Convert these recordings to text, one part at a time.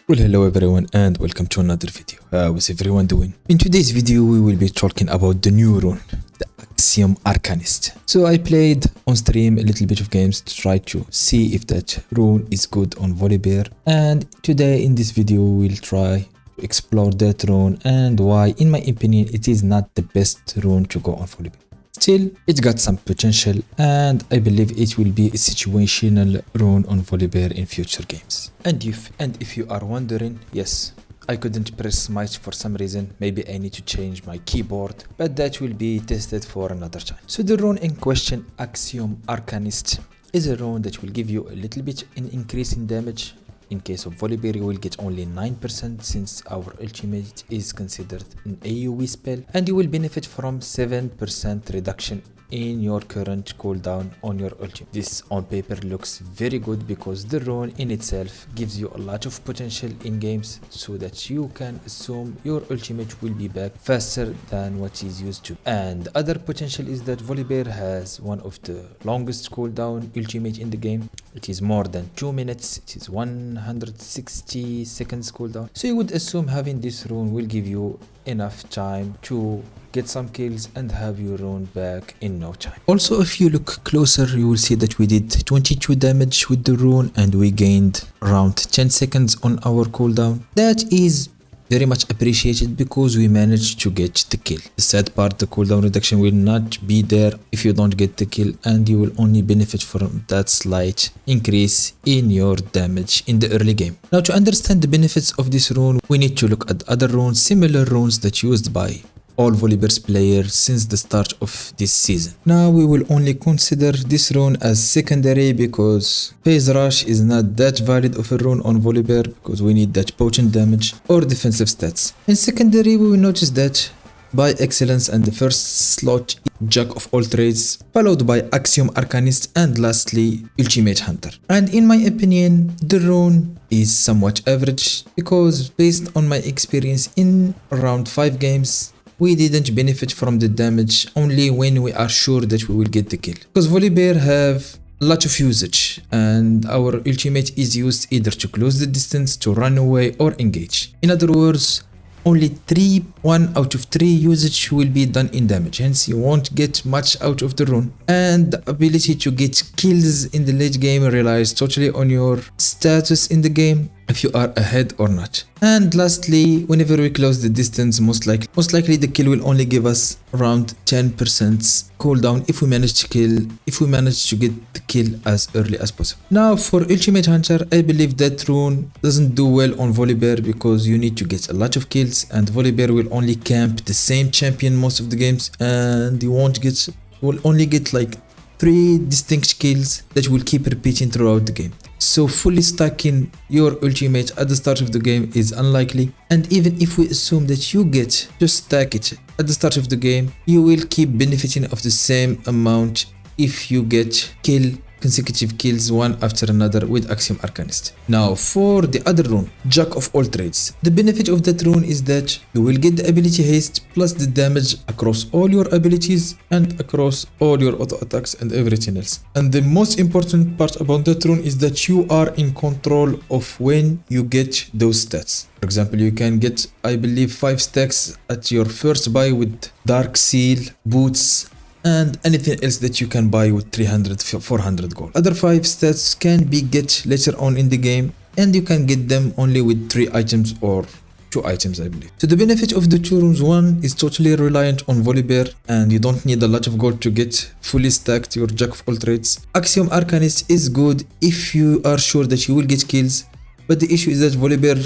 Well, hello everyone and welcome to another video. How is everyone doing? In today's video we will be talking about the new rune, the Axiom Arcanist. So I played on stream a little bit of games to try to see if that rune is good on Volibear, and today in this video we'll try to explore that rune and why in my opinion it is not the best rune to go on Volibear. Still, it got some potential and I believe it will be a situational rune on Volibear in future games. And if you are wondering, yes, I couldn't press smite for some reason, maybe I need to change my keyboard, but that will be tested for another time. So the rune in question, Axiom Arcanist, is a rune that will give you a little bit an increase in damage. In case of Volibear, you will get only 9% since our ultimate is considered an AoE spell, and you will benefit from 7% reduction in your current cooldown on your ultimate. This on paper looks very good because the rune in itself gives you a lot of potential in games so that you can assume your ultimate will be back faster than what is used to. And the other potential is that Volibear has one of the longest cooldown ultimate in the game. It is more than 2 minutes, it is 160 seconds cooldown. So you would assume having this rune will give you enough time to get some kills and have your rune back in no time. Also, if you look closer, you will see that we did 22 damage with the rune and we gained around 10 seconds on our cooldown. That is very much appreciated because we managed to get the kill. The sad part, the cooldown reduction will not be there if you don't get the kill, and you will only benefit from that slight increase in your damage in the early game. Now, to understand the benefits of this rune, we need to look at other runes, similar runes that used by all Volibear's players since the start of this season. Now we will only consider this rune as secondary because phase rush is not that valid of a rune on Volibear because we need that potent damage or defensive stats. In secondary, we will notice that by excellence and the first slot Jack of all trades, followed by Axiom Arcanist, and lastly Ultimate Hunter. And in my opinion, the rune is somewhat average because based on my experience in around 5 games, we didn't benefit from the damage only when we are sure that we will get the kill. Because Volibear have a lot of usage and our ultimate is used either to close the distance, to run away or engage. In other words, only 1 out of 3 usage will be done in damage, hence you won't get much out of the rune. And the ability to get kills in the late game relies totally on your status in the game, if you are ahead or not. And lastly, whenever we close the distance, most likely the kill will only give us around 10% cooldown if we manage to get the kill as early as possible. Now for Ultimate Hunter, I believe that rune doesn't do well on Volibear because you need to get a lot of kills, and Volibear will only camp the same champion most of the games, and you will only get like 3 distinct kills that will keep repeating throughout the game. So fully stacking your ultimate at the start of the game is unlikely, and even if we assume that you get to stack it at the start of the game, you will keep benefiting of the same amount if you get consecutive kills one after another with Axiom Arcanist. Now for the other rune, Jack of all trades, the benefit of that rune is that you will get the ability haste plus the damage across all your abilities and across all your auto attacks and everything else. And the most important part about that rune is that you are in control of when you get those stats. For example, you can get, I believe, 5 stacks at your first buy with Dark Seal, Boots, and anything else that you can buy with 300-400 gold. Other 5 stats can be get later on in the game, and you can get them only with 3 items or 2 items, I believe. So the benefit of the 2 runes, one is totally reliant on Volibear and you don't need a lot of gold to get fully stacked your Jack of all trades. Axiom Arcanist is good if you are sure that you will get kills, but the issue is that Volibear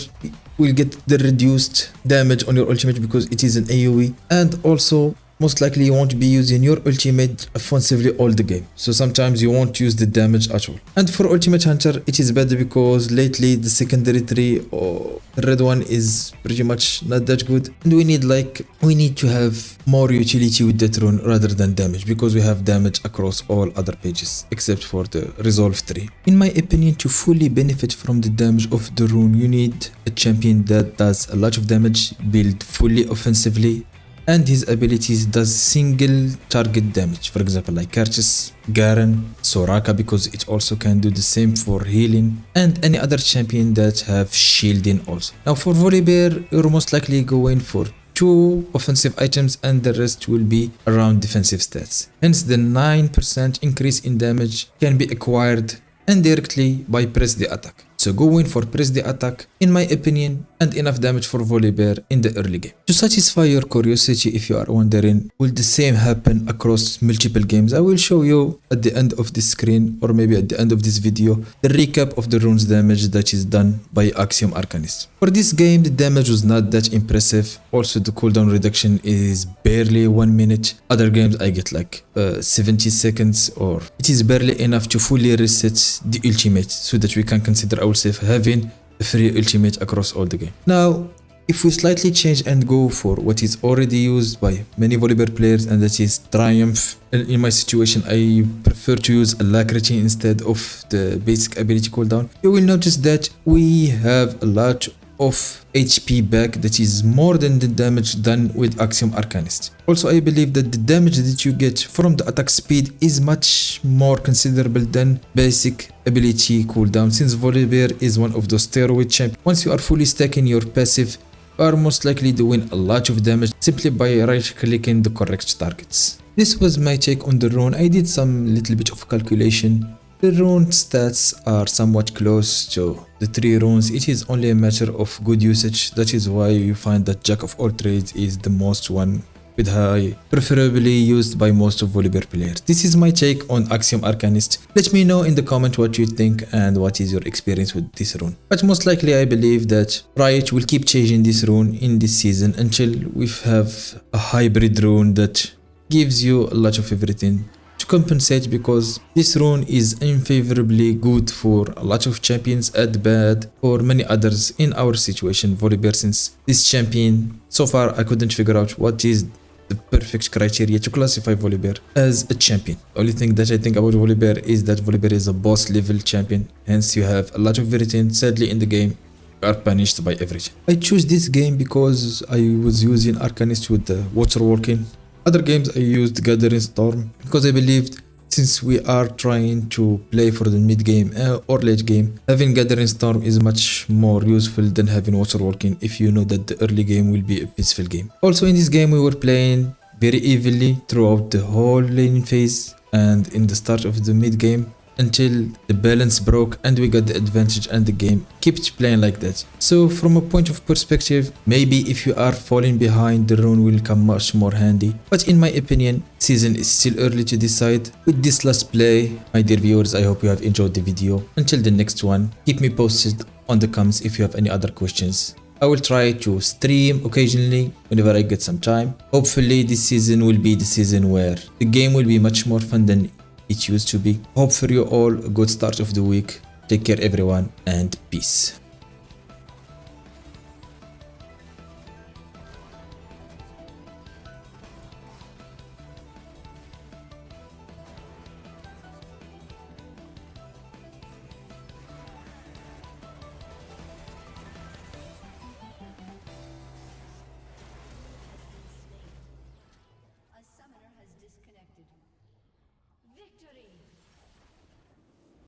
will get the reduced damage on your ultimate because it is an AoE, and also most likely you won't be using your ultimate offensively all the game, so sometimes you won't use the damage at all. And for Ultimate Hunter, it is better because lately the secondary tree or the red one is pretty much not that good, and we need to have more utility with that rune rather than damage, because we have damage across all other pages except for the Resolve tree. In my opinion, to fully benefit from the damage of the rune, you need a champion that does a lot of damage, build fully offensively, and his abilities does single target damage. For example, like Kerchis, Garen, Soraka, because it also can do the same for healing, and any other champion that have shielding also. Now for Volibear, you're most likely going for 2 offensive items and the rest will be around defensive stats. Hence the 9% increase in damage can be acquired indirectly by press the attack. So going for press the attack, in my opinion, and enough damage for Volibear in the early game. To satisfy your curiosity, if you are wondering, will the same happen across multiple games? I will show you at the end of this screen, or maybe at the end of this video, the recap of the runes damage that is done by Axiom Arcanist. For this game, the damage was not that impressive. Also, the cooldown reduction is barely 1 minute. Other games, I get like 70 seconds, or it is barely enough to fully reset the ultimate, so that we can consider ourselves having a free ultimate across all the game. Now, if we slightly change and go for what is already used by many Volibear players, and that is Triumph. In my situation, I prefer to use Alacrity instead of the basic ability cooldown. You will notice that we have a lot of HP back that is more than the damage done with Axiom Arcanist. Also, I believe that the damage that you get from the attack speed is much more considerable than basic ability cooldown, since Volibear is one of those steroid champions. Once you are fully stacking your passive, you are most likely doing a lot of damage simply by right clicking the correct targets. This was my take on the rune. I did some little bit of calculation. The rune stats are somewhat close to the 3 runes. It is only a matter of good usage. That is why you find that Jack of all trades is the most one with high, preferably used by most of Volibear players. This is my take on Axiom Arcanist. Let me know in the comment what you think and what is your experience with this rune. But most likely I believe that Riot will keep changing this rune in this season until we have a hybrid rune that gives you a lot of everything to compensate, because this rune is unfavorably good for a lot of champions and bad for many others in our situation, Volibear, since this champion, so far I couldn't figure out what is the perfect criteria to classify Volibear as a champion. The only thing that I think about Volibear is that Volibear is a boss level champion, hence you have a lot of everything. Sadly in the game, you are punished by everything. I choose this game because I was using Arcanist with the water walking. Other games I used Gathering Storm because I believed, since we are trying to play for the mid game or late game, having Gathering Storm is much more useful than having Water Walking if you know that the early game will be a peaceful game. Also in this game we were playing very evenly throughout the whole laning phase and in the start of the mid game, until the balance broke and we got the advantage and the game kept playing like that. So from a point of perspective, maybe if you are falling behind, the rune will come much more handy. But in my opinion, season is still early to decide. With this last play, my dear viewers, I hope you have enjoyed the video. Until the next one, keep me posted on the comments if you have any other questions. I will try to stream occasionally whenever I get some time. Hopefully this season will be the season where the game will be much more fun than it used to be. Hope for you all a good start of the week. Take care everyone, and peace.